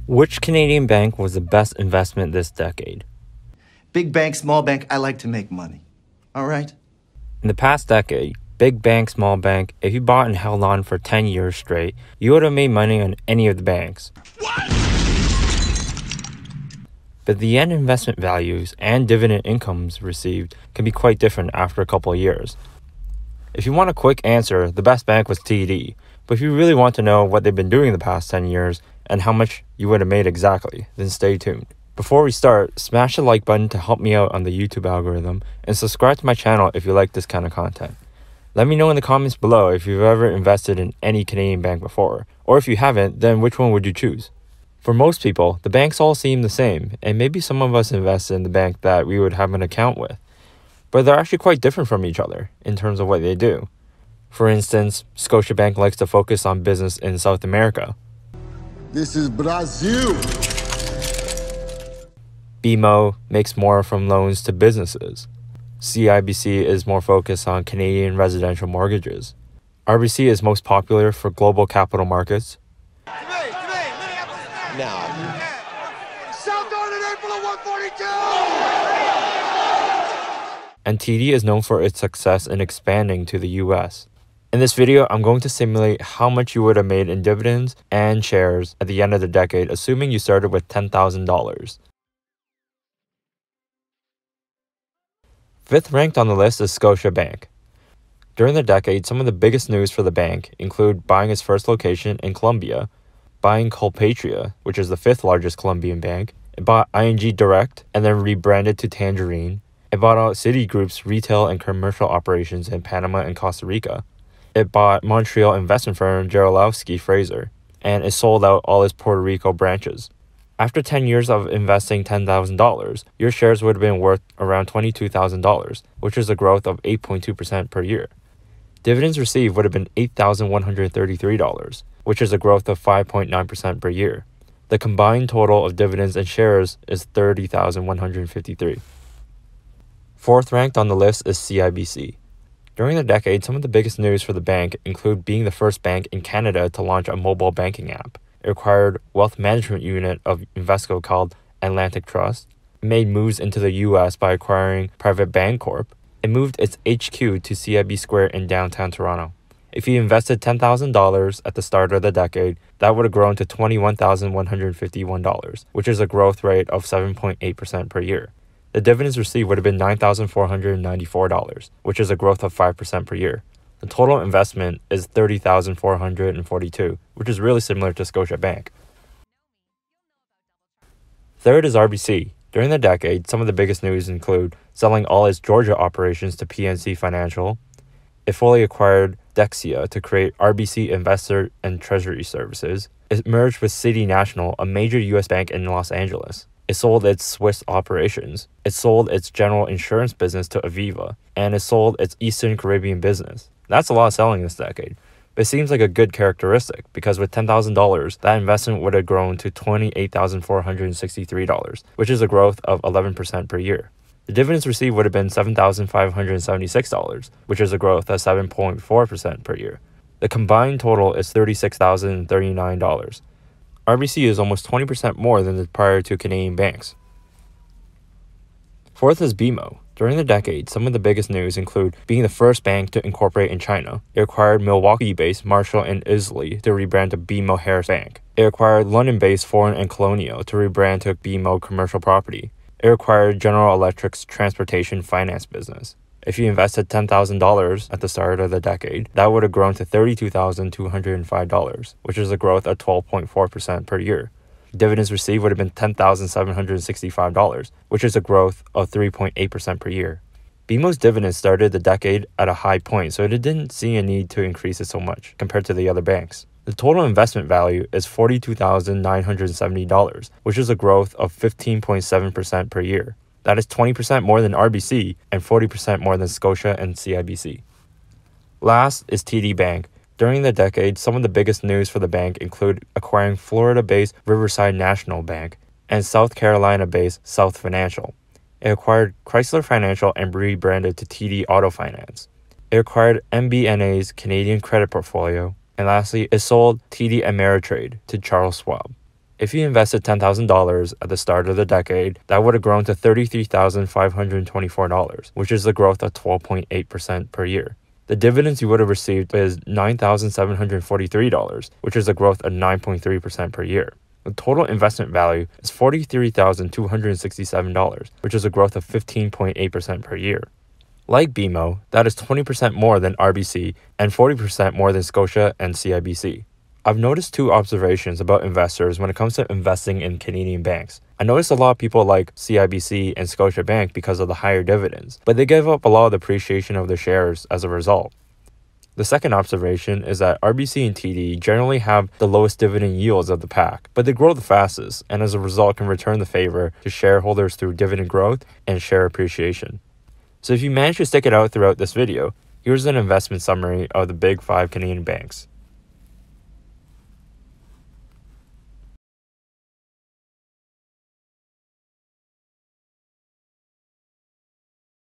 Which Canadian bank was the best investment this decade? Big bank, small bank, I like to make money. All right? In the past decade, big bank, small bank, if you bought and held on for 10 years straight, you would have made money on any of the banks. What? But the end investment values and dividend incomes received can be quite different after a couple of years. If you want a quick answer, the best bank was TD. But if you really want to know what they've been doing the past 10 years and how much you would have made exactly, then stay tuned. Before we start, smash the like button to help me out on the YouTube algorithm and subscribe to my channel if you like this kind of content. Let me know in the comments below if you've ever invested in any Canadian bank before, or if you haven't, then which one would you choose? For most people, the banks all seem the same, and maybe some of us invest in the bank that we would have an account with. But they're actually quite different from each other in terms of what they do. For instance, Scotiabank likes to focus on business in South America. This is Brazil. BMO makes more from loans to businesses. CIBC is more focused on Canadian residential mortgages. RBC is most popular for global capital markets. Now. South Garden, April of 142! And TD is known for its success in expanding to the US. In this video, I'm going to simulate how much you would have made in dividends and shares at the end of the decade, assuming you started with $10,000. Fifth ranked on the list is Scotiabank. During the decade, some of the biggest news for the bank include buying its first location in Colombia, buying Colpatria, which is the fifth largest Colombian bank. It bought ING Direct and then rebranded to Tangerine. It bought out Citigroup's retail and commercial operations in Panama and Costa Rica. It bought Montreal investment firm Jarolowski Fraser, and it sold out all its Puerto Rico branches. After 10 years of investing $10,000, your shares would have been worth around $22,000, which is a growth of 8.2% per year. Dividends received would have been $8,133, which is a growth of 5.9% per year. The combined total of dividends and shares is $30,153. Fourth ranked on the list is CIBC. During the decade, some of the biggest news for the bank include being the first bank in Canada to launch a mobile banking app. It acquired wealth management unit of Invesco called Atlantic Trust. It made moves into the US by acquiring Private Bancorp. It moved its HQ to CIBC Square in downtown Toronto. If you invested $10,000 at the start of the decade, that would have grown to $21,151, which is a growth rate of 7.8% per year. The dividends received would have been $9,494, which is a growth of 5% per year. The total investment is $30,442, which is really similar to Scotiabank. Third is RBC. During the decade, some of the biggest news include selling all its Georgia operations to PNC Financial. It fully acquired Dexia to create RBC Investor and Treasury Services. It merged with City National, a major U.S. bank in Los Angeles. It sold its Swiss operations. It sold its general insurance business to Aviva. And it sold its Eastern Caribbean business. That's a lot of selling this decade. But it seems like a good characteristic because with $10,000, that investment would have grown to $28,463, which is a growth of 11% per year. The dividends received would have been $7,576, which is a growth of 7.4% per year. The combined total is $36,039. RBC is almost 20% more than the prior two Canadian banks. Fourth is BMO. During the decade, some of the biggest news include being the first bank to incorporate in China. It acquired Milwaukee-based Marshall and Isley to rebrand to BMO Harris Bank. It acquired London-based Foreign and Colonial to rebrand to BMO Commercial Property. It acquired General Electric's transportation finance business. If you invested $10,000 at the start of the decade, that would have grown to $32,205, which is a growth of 12.4% per year. Dividends received would have been $10,765, which is a growth of 3.8% per year. BMO's dividends started the decade at a high point, so it didn't see a need to increase it so much compared to the other banks. The total investment value is $42,970, which is a growth of 15.7% per year. That is 20% more than RBC and 40% more than Scotia and CIBC. Last is TD Bank. During the decade, some of the biggest news for the bank include acquiring Florida-based Riverside National Bank and South Carolina-based South Financial. It acquired Chrysler Financial and rebranded to TD Auto Finance. It acquired MBNA's Canadian credit portfolio. And lastly, it sold TD Ameritrade to Charles Schwab. If you invested $10,000 at the start of the decade, that would have grown to $33,524, which is the growth of 12.8% per year. The dividends you would have received is $9,743, which is a growth of 9.3% per year. The total investment value is $43,267, which is a growth of 15.8% per year. Like BMO, that is 20% more than RBC and 40% more than Scotia and CIBC. I've noticed two observations about investors when it comes to investing in Canadian banks. I noticed a lot of people like CIBC and Scotiabank because of the higher dividends, but they give up a lot of the appreciation of their shares as a result. The second observation is that RBC and TD generally have the lowest dividend yields of the pack, but they grow the fastest and as a result can return the favor to shareholders through dividend growth and share appreciation. So if you manage to stick it out throughout this video, here's an investment summary of the big 5 Canadian banks.